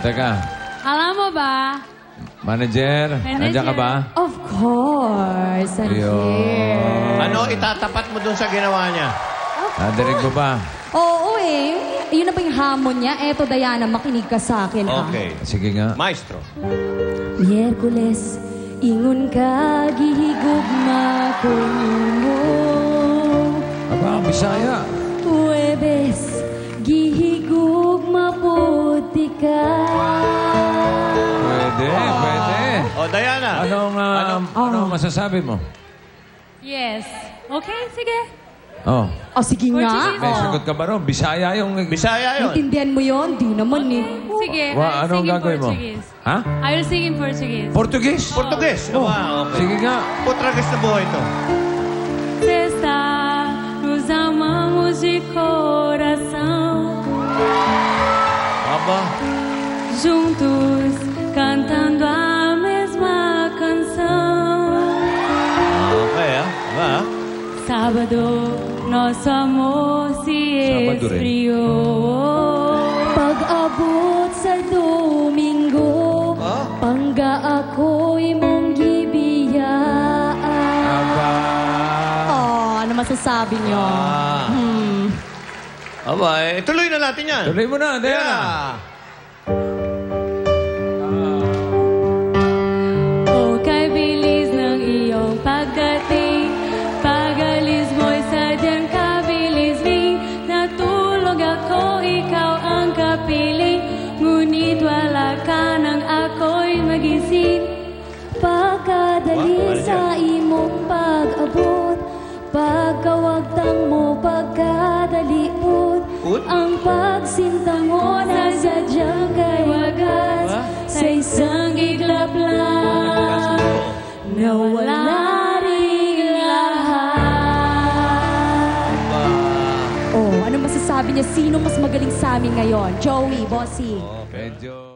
teka. Alam mo ba? Manager, nandiyan ka ba? Of course, I'm here. Ano itatapat mo dun sa ginawa niya? Nadinig mo ba? Oo eh. Yun na ba yung hamon niya? Eto, Diana, makinig ka sa akin, ha? Okay. Sige nga. Maestro. Miyerkules, ingon ka, gihigugma ko mo. Aba, Bisaya. Huwebes, gihigugma puti ka. Pwede, pwede. O, Diana. Anong masasabi mo? Yes. Okay, sige. Oh, Sige nga. may sagot ka ba ron? Bisaya yung... Bisaya yun. Intindihan mo yun? Di naman eh. Sige, Wa, I'll anong sing in gagawin mo? Portuguese. Ha? I will sing in Portuguese. Portuguese? Portugues. Oh, Wow, okay. sige nga. Portugues na buhay ito. Sexta, nos amamos de coração. Aba. Juntos, cantando a mesma canção. Okay, Aba. Sábado, nosso amor se Sábado rin. esfriou. Pag-abot sa Domingo, pangga ako'y mong gibiyaan. Aba. Ano masasabi niyo? Aba, tuloy na natin yan. Tuloy mo na, Diana. Yeah. Oh, kay bilis ng iyong pagdating. Pag-alis mo'y sadyang kabilis-ling. Natulog ako, ikaw ang kapiling. Ngunit wala ka nang ako'y magising. Pagkadali sa imong pag-abot, pagkawagtang mo pagkadaliut, ang pagsinta mo na sadyang kay wagas, sa isang iglap lang, nawala rin lahat. Ano masasabi niya? Sino mas magaling sa amin ngayon? Joey, Bossy. Medyo...